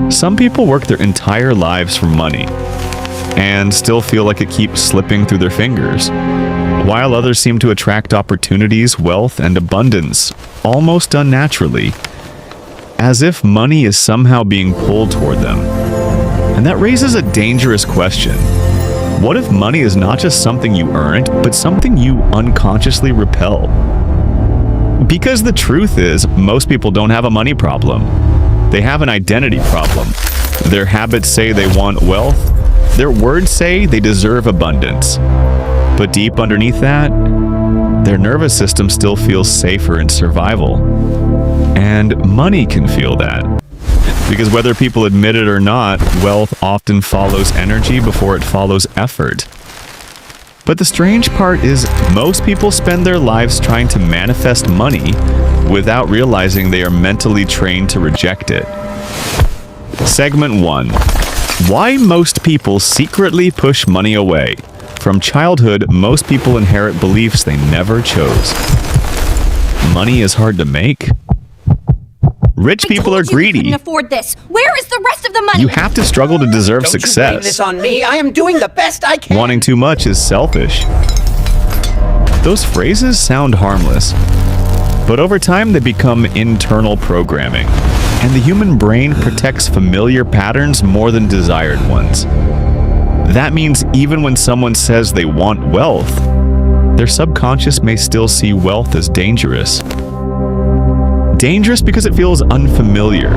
Some people work their entire lives for money and still feel like it keeps slipping through their fingers, while others seem to attract opportunities, wealth, and abundance almost unnaturally, as if money is somehow being pulled toward them. And that raises a dangerous question. What if money is not just something you earned, but something you unconsciously repel? Because the truth is, most people don't have a money problem. They have an identity problem. Their habits say they want wealth. Their words say they deserve abundance. But deep underneath that, their nervous system still feels safer in survival. And money can feel that. Because whether people admit it or not, wealth often follows energy before it follows effort. But the strange part is, most people spend their lives trying to manifest money without realizing they are mentally trained to reject it. Segment 1. Why most people secretly push money away. From childhood, most people inherit beliefs they never chose. Money is hard to make. Rich people are greedy. You couldn't afford this. Where is the rest of the money? You have to struggle to deserve success. Don't you blame this on me. I am doing the best I can. Wanting too much is selfish. Those phrases sound harmless, but over time they become internal programming, and the human brain protects familiar patterns more than desired ones. That means even when someone says they want wealth, their subconscious may still see wealth as dangerous. Dangerous because it feels unfamiliar.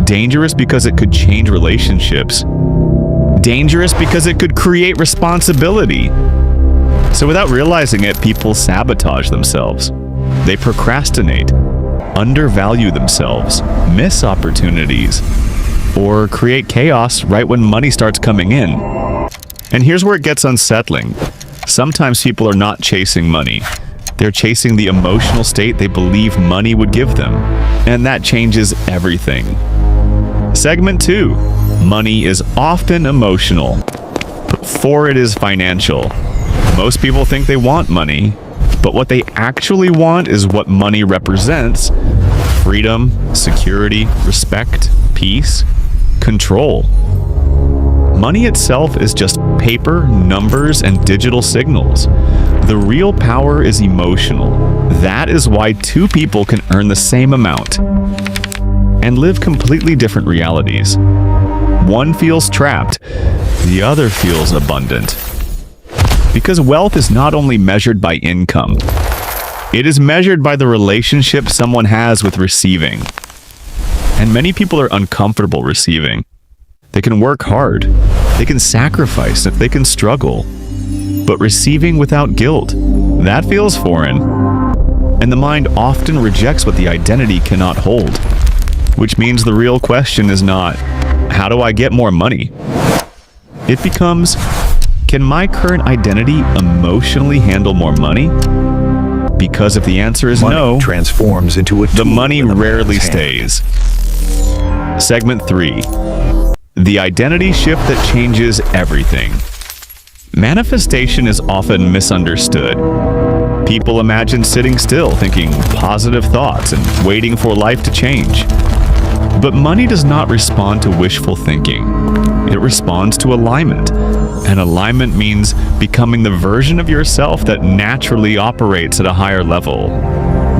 Dangerous because it could change relationships. Dangerous because it could create responsibility. So without realizing it, people sabotage themselves. They procrastinate, undervalue themselves, miss opportunities, or create chaos right when money starts coming in. And here's where it gets unsettling. Sometimes people are not chasing money. They're chasing the emotional state they believe money would give them. And that changes everything. Segment 2. Money is often emotional, before it is financial. Most people think they want money, but what they actually want is what money represents: freedom, security, respect, peace, control. Money itself is just paper, numbers, and digital signals. The real power is emotional. That is why two people can earn the same amount and live completely different realities. One feels trapped, the other feels abundant. Because wealth is not only measured by income, it is measured by the relationship someone has with receiving. And many people are uncomfortable receiving. They can work hard, they can sacrifice, they can struggle. But receiving without guilt, that feels foreign. And the mind often rejects what the identity cannot hold. Which means the real question is not, how do I get more money? It becomes, can my current identity emotionally handle more money? Because if the answer is no, transforms into the money rarely stays. Segment 3. The identity shift that changes everything. Manifestation is often misunderstood. People imagine sitting still, thinking positive thoughts and waiting for life to change. But money does not respond to wishful thinking. It responds to alignment. And alignment means becoming the version of yourself that naturally operates at a higher level.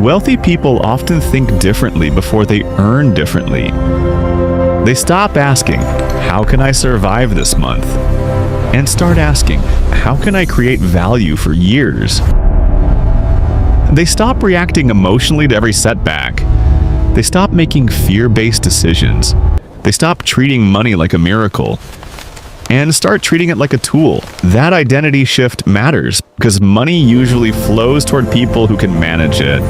Wealthy people often think differently before they earn differently. They stop asking, how can I survive this month? And start asking, how can I create value for years? They stop reacting emotionally to every setback. They stop making fear-based decisions. They stop treating money like a miracle and start treating it like a tool. That identity shift matters because money usually flows toward people who can manage it,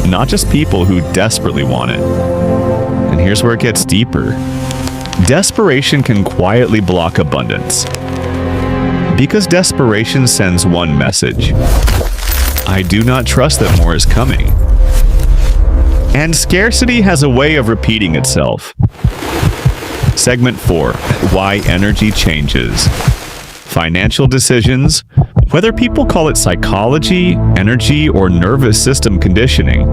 not just people who desperately want it. And here's where it gets deeper. Desperation can quietly block abundance. Because desperation sends one message: I do not trust that more is coming. And scarcity has a way of repeating itself. Segment 4. Why energy changes. Financial decisions, whether people call it psychology, energy, or nervous system conditioning.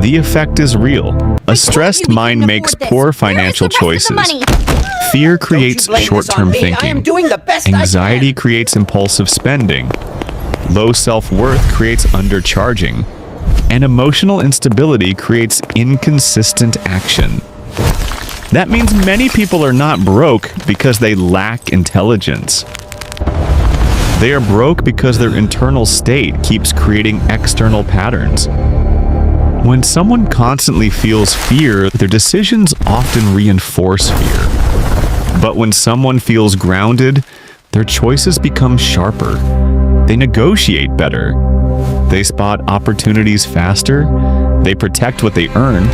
The effect is real. A stressed mind makes poor financial choices. Fear creates blame this short-term on me. I am thinking. doing the best I can. Anxiety creates impulsive spending. Low self-worth creates undercharging. And emotional instability creates inconsistent action. That means many people are not broke because they lack intelligence. They are broke because their internal state keeps creating external patterns. When someone constantly feels fear, their decisions often reinforce fear. But when someone feels grounded, their choices become sharper. They negotiate better. They spot opportunities faster. They protect what they earn.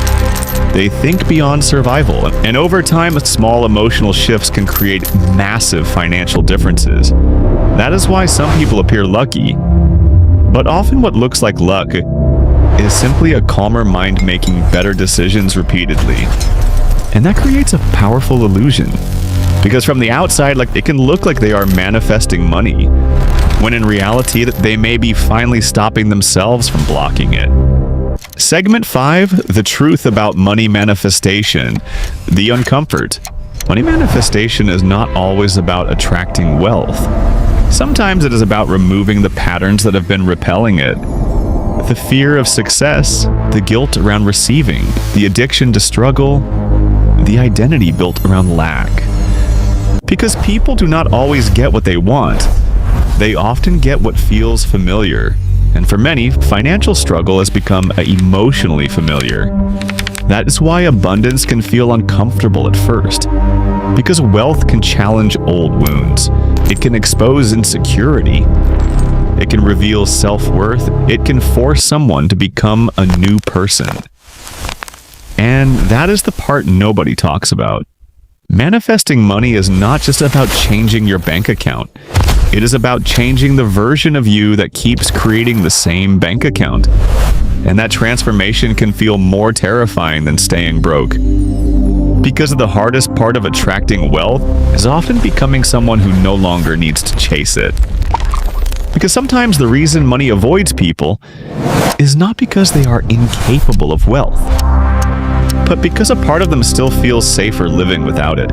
They think beyond survival. And over time, small emotional shifts can create massive financial differences. That is why some people appear lucky. But often what looks like luck is simply a calmer mind making better decisions repeatedly. And that creates a powerful illusion. Because from the outside, it can look like they are manifesting money, when in reality, they may be finally stopping themselves from blocking it. Segment 5, the truth about money manifestation, the uncomfort. Money manifestation is not always about attracting wealth. Sometimes it is about removing the patterns that have been repelling it. The fear of success, the guilt around receiving, the addiction to struggle, the identity built around lack. Because people do not always get what they want. They often get what feels familiar. And for many, financial struggle has become emotionally familiar. That is why abundance can feel uncomfortable at first. Because wealth can challenge old wounds. It can expose insecurity. It can reveal self-worth. It can force someone to become a new person. And that is the part nobody talks about. Manifesting money is not just about changing your bank account. It is about changing the version of you that keeps creating the same bank account. And that transformation can feel more terrifying than staying broke. Because the hardest part of attracting wealth is often becoming someone who no longer needs to chase it. Because sometimes the reason money avoids people is not because they are incapable of wealth, but because a part of them still feels safer living without it.